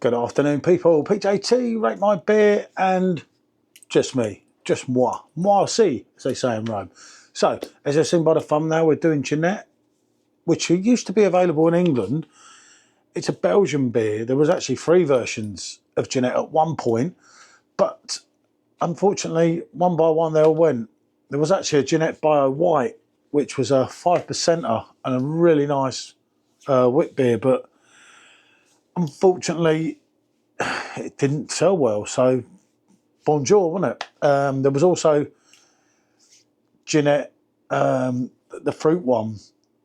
Good afternoon, people. PJT, rate my beer, and just me, just moi aussi, as they say in Rome. So, as you've seen by the thumbnail, we're doing Ginette, which used to be available in England. It's a Belgian beer. There was actually 3 versions of Ginette at one point, but unfortunately, one by one they all went. There was actually a Ginette Bio White, which was a 5%er and a really nice wit beer, but unfortunately, it didn't sell well, so bonjour, wasn't it? There was also Ginette, the fruit one,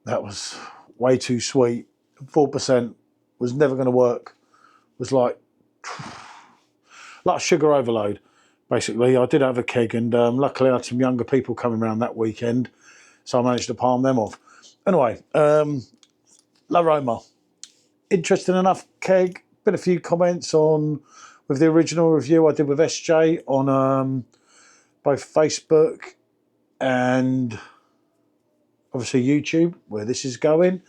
that was way too sweet. 4% was never going to work. It was like sugar overload, basically. I did have a keg, and luckily I had some younger people coming around that weekend, so I managed to palm them off. Anyway, La Roma. Interesting enough keg. Been a few comments on with the original review I did with SJ on both Facebook and obviously YouTube, where this is going,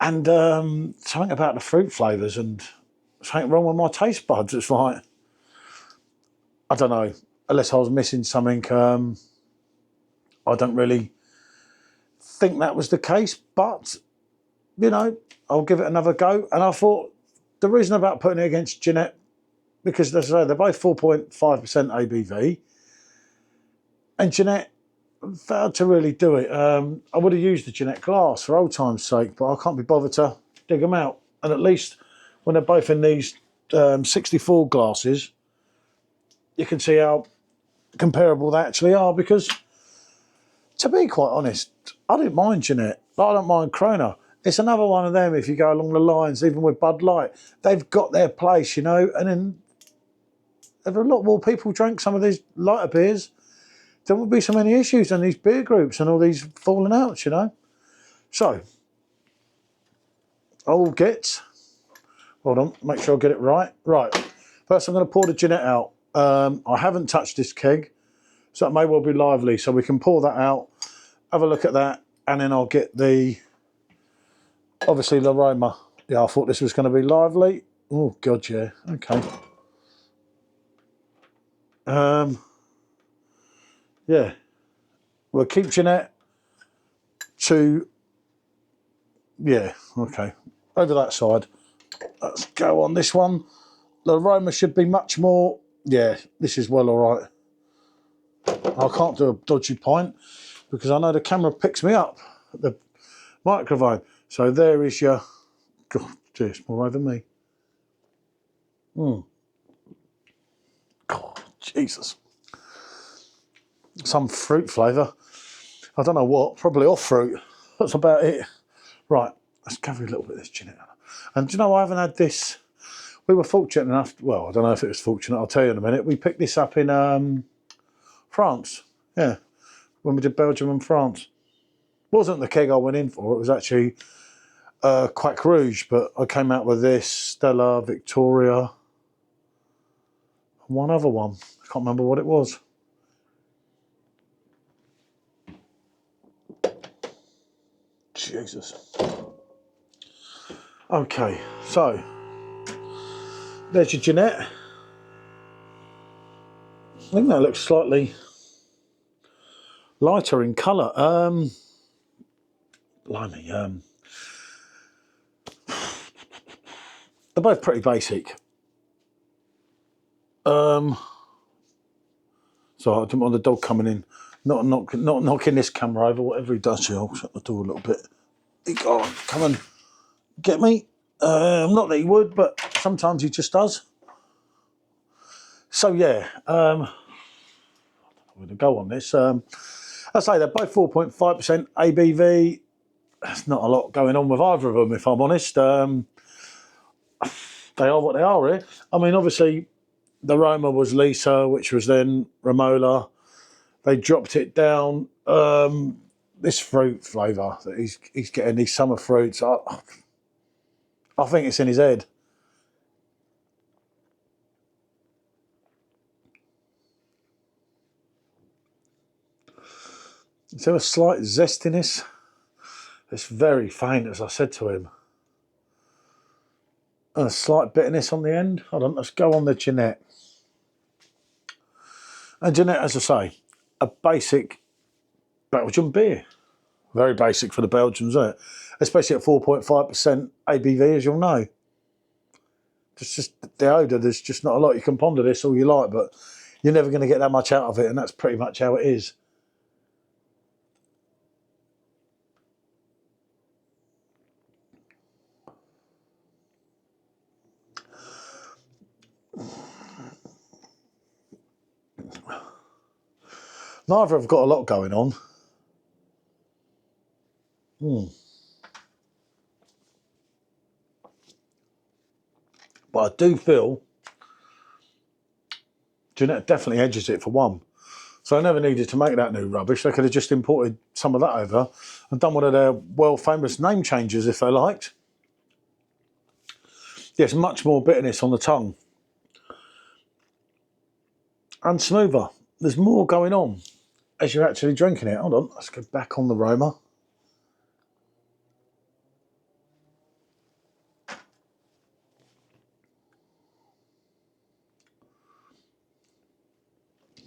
and something about the fruit flavours and something wrong with my taste buds. It's like, I don't know, unless I was missing something. I don't really think that was the case, but you know, I'll give it another go. And I thought the reason about putting it against Ginette, because as I say, they're both 4.5% ABV, and Ginette failed to really do it. I would have used the Ginette glass for old time's sake, but I can't be bothered to dig them out. And at least when they're both in these 64 glasses, you can see how comparable they actually are, because to be quite honest, I didn't mind Ginette. I don't mind Corona. It's another one of them, if you go along the lines, even with Bud Light. They've got their place, you know, and then if a lot more people drank some of these lighter beers, there wouldn't be so many issues in these beer groups and all these falling outs, you know. So, I'll get, hold on, make sure I get it right. Right, first I'm going to pour the Ginette out. I haven't touched this keg, so it may well be lively, so we can pour that out, have a look at that, and then I'll get the, obviously the Roma. Yeah, I thought this was going to be lively. Oh, God, yeah, okay. Yeah, we'll keep Ginette to, yeah, okay, over that side. Let's go on this one. The Roma should be much more, yeah, this is well all right. I can't do a dodgy pint because I know the camera picks me up at the microphone. So there is your, God, it's more over me. God, Jesus. Some fruit flavour. I don't know what, probably off fruit. That's about it. Right, let's cover a little bit of this Ginette. And do you know, I haven't had this. We were fortunate enough, well, I don't know if it was fortunate, I'll tell you in a minute. We picked this up in France, yeah, when we did Belgium and France. Wasn't the keg I went in for, it was actually Quack Rouge, but I came out with this, Stella, Victoria, and one other one. I can't remember what it was. Jesus. Okay, so there's your Ginette. I think that looks slightly lighter in colour. Blimey, they're both pretty basic. So I didn't want the dog coming in, not knocking this camera over, whatever he does. I'll shut the door a little bit. He can't come and get me. Not that he would, but sometimes he just does. So yeah, I'm going to go on this. I say they're both 4.5% ABV. There's not a lot going on with either of them, if I'm honest. They are what they are, really. I mean, obviously, the Roma was Lisa, which was then Romola. They dropped it down. This fruit flavour that he's getting, these summer fruits, I think it's in his head. Is there a slight zestiness? It's very faint, as I said to him. And a slight bitterness on the end. Hold on, let's go on the Ginette. And Ginette, as I say, a basic Belgian beer. Very basic for the Belgians, isn't it? Especially at 4.5% ABV, as you'll know. It's just the odour, there's just not a lot. You can ponder this all you like, but you're never going to get that much out of it, and that's pretty much how it is. Neither have got a lot going on. But I do feel Ginette definitely edges it for one. So I never needed to make that new rubbish. They could have just imported some of that over and done one of their world-famous name changes if they liked. Yes, much more bitterness on the tongue. And smoother. There's more going on as you're actually drinking it. Hold on, let's go back on the Roma.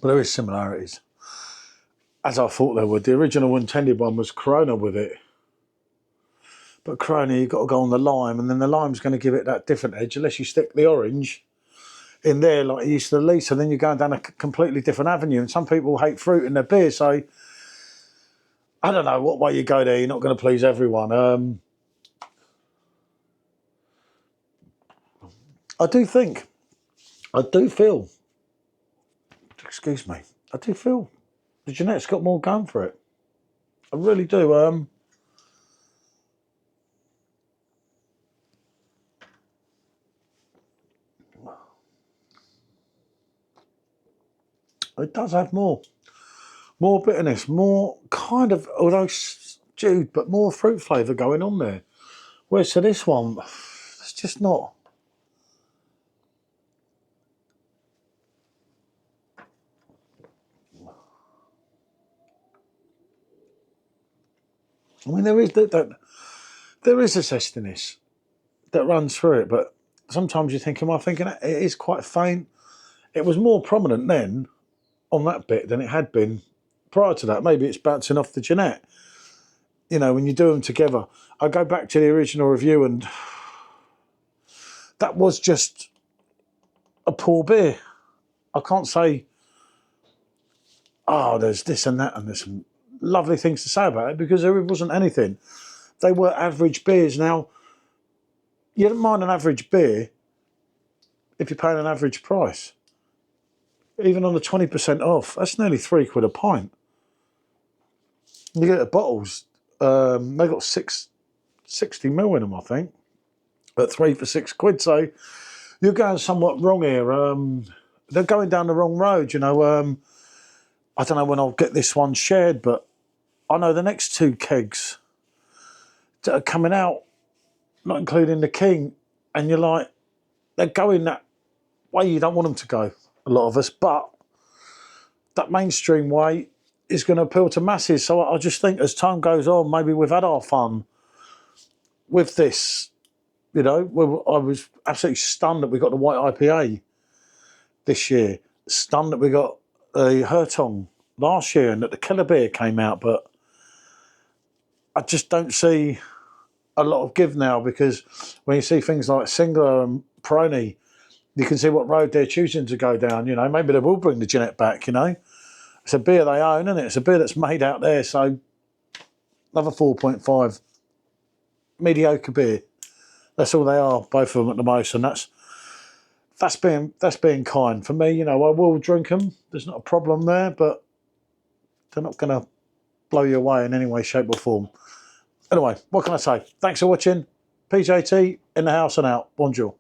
But there is similarities. As I thought there would. The original intended one was Corona with it. But Corona, you've got to go on the lime, and then the lime's going to give it that different edge, unless you stick the orange in there like you used to Lisa, then you're going down a completely different avenue. And some people hate fruit in their beer, so I don't know what way you go there. You're not going to please everyone. I do feel, excuse me, I do feel the Ginette's got more going for it. I really do. It does have more bitterness, more kind of, although stewed, but more fruit flavour going on there. Whereas to this one, it's just not. I mean, there is there is a zestiness that runs through it, but sometimes you think, am I thinking it is quite faint? It was more prominent then on that bit than it had been prior to that. Maybe it's bouncing off the Ginette. You know, when you do them together. I go back to the original review, and that was just a poor beer. I can't say, oh, there's this and that, and there's some lovely things to say about it, because there wasn't anything. They were average beers. Now, you don't mind an average beer if you're paying an average price. Even on the 20% off, that's nearly £3 a pint. You get the bottles, they got 60ml in them, I think, at 3 for £6. So you're going somewhat wrong here. They're going down the wrong road, you know. I don't know when I'll get this one shared, but I know the next two kegs that are coming out, not including the King, and you're like, they're going that way you don't want them to go, a lot of us, but that mainstream way is going to appeal to masses. So I just think as time goes on, maybe we've had our fun with this. You know, I was absolutely stunned that we got the white IPA this year. Stunned that we got the Hertong last year and that the Killer Beer came out. But I just don't see a lot of give now, because when you see things like Singler and Peroni, you can see what road they're choosing to go down. You know, maybe they will bring the Ginette back, you know. It's a beer they own, isn't it? It's a beer that's made out there. So another 4.5 mediocre beer. That's all they are, both of them at the most, and that's being kind for me. You know, I will drink them. There's not a problem there, but they're not going to blow you away in any way, shape, or form. Anyway, what can I say? Thanks for watching. PJT in the house and out. Bonjour.